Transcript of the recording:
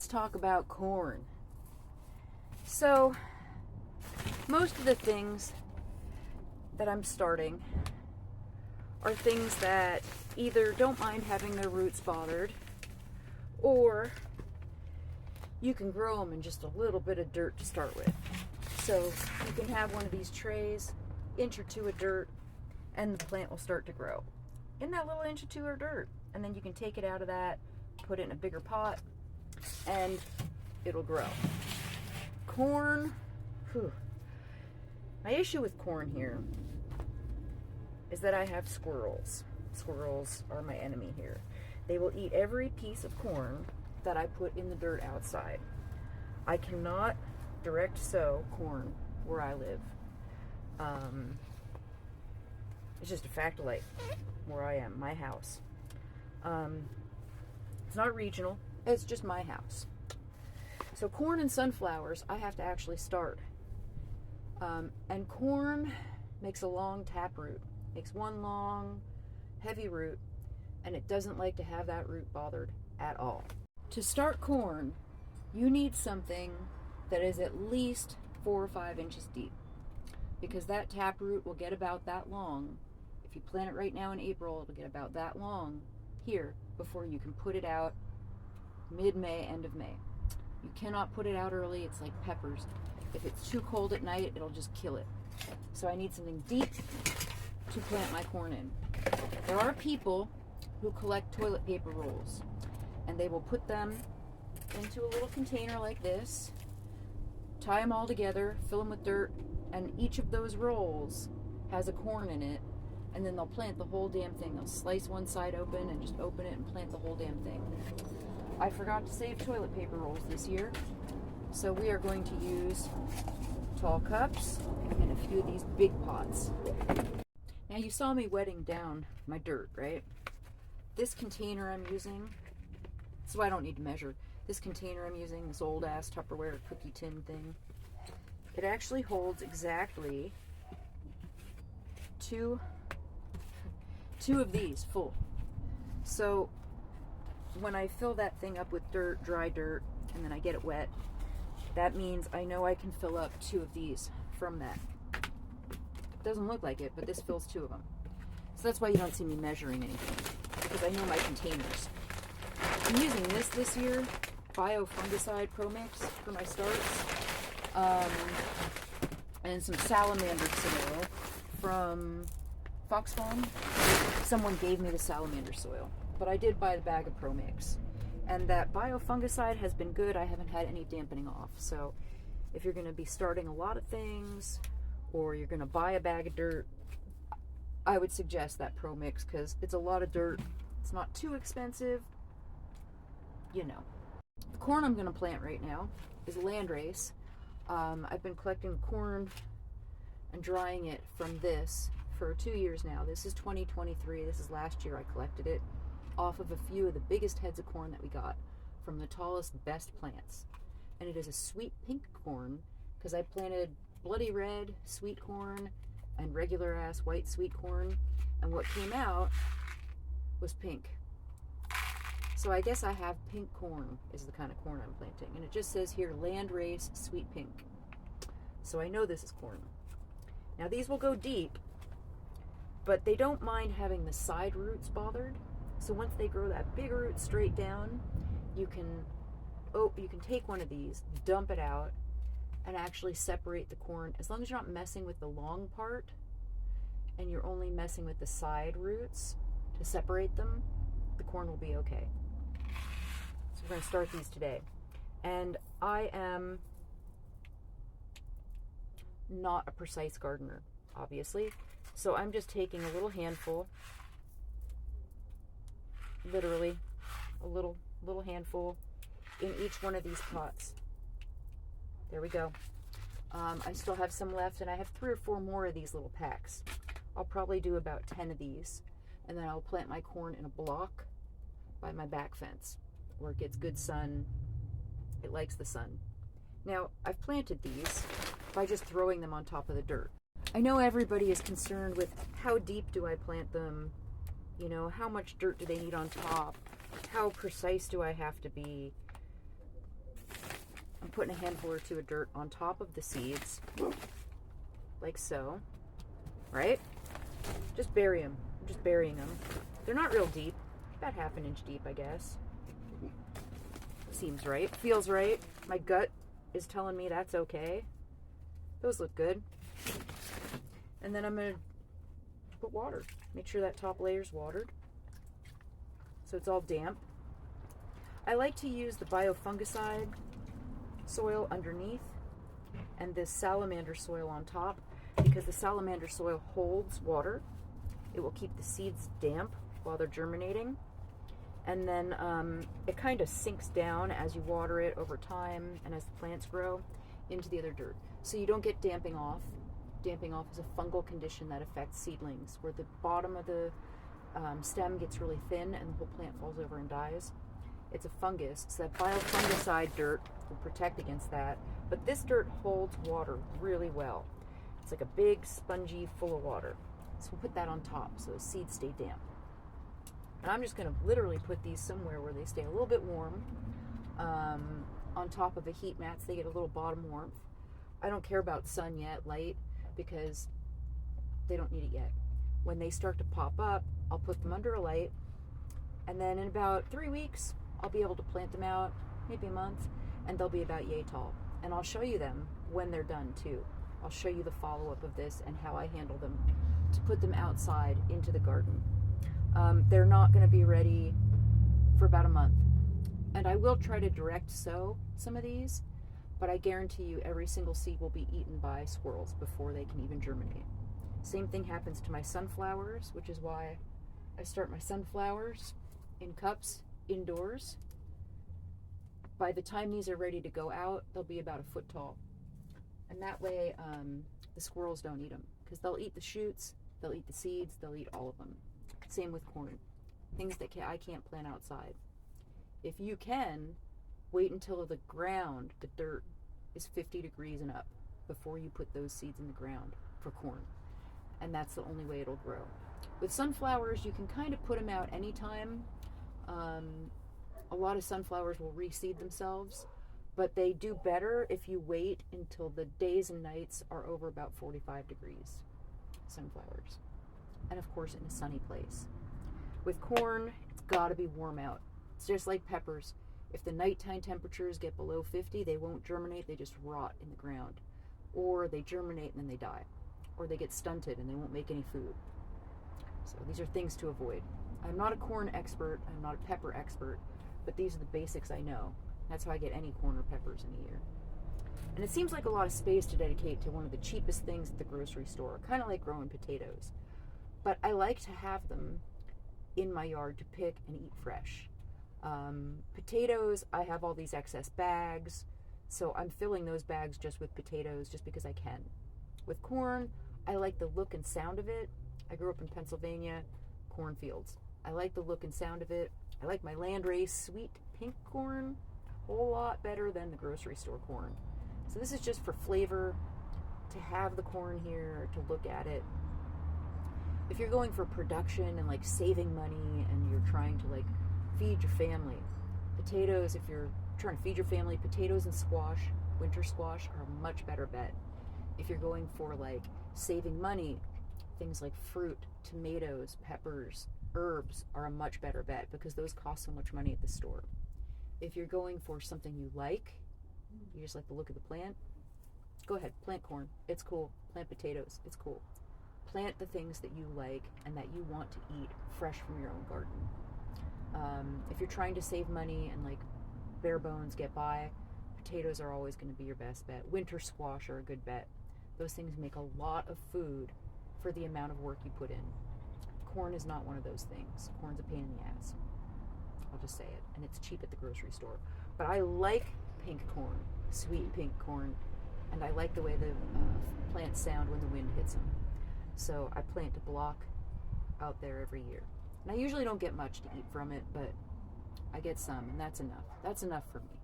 Let's talk about corn. So, most of the things that I'm starting are things that either don't mind having their roots bothered, or you can grow them in just a little bit of dirt to start with. So you can have one of these trays, inch or two of dirt, and the plant will start to grow in that little inch or two of dirt. And then you can take it out of that, put it in a bigger pot, and it'll grow. Corn, my issue with corn here is that I have squirrels. Squirrels are my enemy here. They will eat every piece of corn that I put in the dirt outside. I cannot direct sow corn where I live. It's just a fact of life where I am, my house. It's not regional, it's just my house. So corn and sunflowers, I have to actually start. And corn makes a long taproot, makes one long, heavy root, and it doesn't like to have that root bothered at all. To start corn, you need something that is at least 4 or 5 inches deep, because that taproot will get about that long. If you plant it right now in April, it'll get about that long here before you can put it out mid-May, end of May. You cannot put it out early. It's like peppers. If it's too cold at night, it'll just kill it. So I need something deep to plant my corn in. There are people who collect toilet paper rolls, and they will put them into a little container like this, tie them all together, fill them with dirt, and each of those rolls has a corn in it, and then they'll plant the whole damn thing. They'll slice one side open and just open it and plant the whole damn thing. I forgot to save toilet paper rolls this year, so we are going to use tall cups and a few of these big pots. Now you saw me wetting down my dirt, right? This container I'm using, so I don't need to measure. This container I'm using, this old ass Tupperware cookie tin thing, it actually holds exactly two of these full. So when I fill that thing up with dirt, dry dirt, and then I get it wet, that means I know I can fill up 2 of these from that. It doesn't look like it, but this fills 2 of them. So that's why you don't see me measuring anything, because I know my containers. I'm using this year, Biofungicide Pro Mix for my starts, and some salamander soil from Fox Farm. Someone gave me the salamander soil, but I did buy the bag of Pro Mix. And that biofungicide has been good. I haven't had any dampening off. So if you're going to be starting a lot of things, or you're going to buy a bag of dirt, I would suggest that Pro Mix, because it's a lot of dirt. It's not too expensive. You know. The corn I'm going to plant right now is Landrace. I've been collecting corn and drying it from this for 2 years now. This is 2023. This is last year I collected it off of a few of the biggest heads of corn that we got from the tallest, best plants. And it is a sweet pink corn, because I planted bloody red sweet corn and regular ass white sweet corn, and what came out was pink. So I guess I have pink corn is the kind of corn I'm planting, and it just says here Landrace Sweet Pink. So I know this is corn. Now these will go deep, but they don't mind having the side roots bothered. So once they grow that big root straight down, you can take one of these, dump it out, and actually separate the corn. As long as you're not messing with the long part, and you're only messing with the side roots to separate them, the corn will be okay. So we're going to start these today. And I am not a precise gardener, obviously. So I'm just taking a little handful, literally a little handful in each one of these pots. There we go. I still have some left, and I have 3 or 4 more of these little packs. I'll probably do about 10 of these, and then I'll plant my corn in a block by my back fence where it gets good sun. It likes the sun. Now, I've planted these by just throwing them on top of the dirt. I know everybody is concerned with how deep do I plant them, you know, how much dirt do they need on top, how precise do I have to be? putting a handful or two of dirt on top of the seeds, like so, right? Just bury them. I'm just burying them. They're not real deep, about 1/2 inch deep, I guess. Seems right, feels right. My gut is telling me that's okay. Those look good. And then I'm gonna put water. Make sure that top layer's watered, so it's all damp. I like to use the biofungicide soil underneath and this salamander soil on top, because the salamander soil holds water. It will keep the seeds damp while they're germinating. And then it kind of sinks down as you water it over time and as the plants grow into the other dirt. So you don't get damping off. Damping off is a fungal condition that affects seedlings, where the bottom of the stem gets really thin and the whole plant falls over and dies. It's a fungus, so that biofungicide dirt will protect against that. But this dirt holds water really well. It's like a big spongy full of water. So we'll put that on top so the seeds stay damp. And I'm just going to literally put these somewhere where they stay a little bit warm, on top of a heat mat so they get a little bottom warmth. I don't care about sun yet, light, because they don't need it yet. When they start to pop up, I'll put them under a light, and then in about 3 weeks, I'll be able to plant them out, maybe a month, and they'll be about yay tall. And I'll show you them when they're done too. I'll show you the follow-up of this and how I handle them to put them outside into the garden. They're not going to be ready for about a month. And I will try to direct sow some of these, but I guarantee you every single seed will be eaten by squirrels before they can even germinate. Same thing happens to my sunflowers, which is why I start my sunflowers in cups indoors. By the time these are ready to go out, they'll be about 1 foot tall. And that way the squirrels don't eat them, because they'll eat the shoots, they'll eat the seeds, they'll eat all of them. Same with corn. Things that I can't plant outside. If you can, wait until the ground, the dirt, is 50 degrees and up before you put those seeds in the ground for corn. And that's the only way it'll grow. With sunflowers, you can kind of put them out anytime. A lot of sunflowers will reseed themselves, but they do better if you wait until the days and nights are over about 45 degrees. Sunflowers. And of course in a sunny place. With corn, it's got to be warm out. It's just like peppers. If the nighttime temperatures get below 50, they won't germinate, they just rot in the ground. Or they germinate and then they die. Or they get stunted and they won't make any food. So these are things to avoid. I'm not a corn expert, I'm not a pepper expert, but these are the basics I know. That's how I get any corn or peppers in a year. And it seems like a lot of space to dedicate to one of the cheapest things at the grocery store, kind of like growing potatoes. But I like to have them in my yard to pick and eat fresh. Potatoes, I have all these excess bags, so I'm filling those bags just with potatoes just because I can. With corn, I like the look and sound of it. I grew up in Pennsylvania, cornfields. I like the look and sound of it. I like my landrace sweet pink corn a whole lot better than the grocery store corn. So this is just for flavor, to have the corn here, to look at it. If you're going for production and like saving money and you're trying to like feed your family, potatoes, if you're trying to feed your family, potatoes and squash, winter squash, are a much better bet. If you're going for like saving money, things like fruit, tomatoes, peppers, herbs are a much better bet because those cost so much money at the store. If you're going for something you like, you just like the look of the plant, go ahead, plant corn. It's cool. Plant potatoes. It's cool. Plant the things that you like and that you want to eat fresh from your own garden. If you're trying to save money and like bare bones get by, potatoes are always going to be your best bet. Winter squash are a good bet. Those things make a lot of food for the amount of work you put in. Corn is not one of those things. Corn's a pain in the ass. I'll just say it. And it's cheap at the grocery store. But I like pink corn, sweet pink corn, and I like the way the plants sound when the wind hits them. So I plant a block out there every year. And I usually don't get much to eat from it, but I get some, and that's enough. That's enough for me.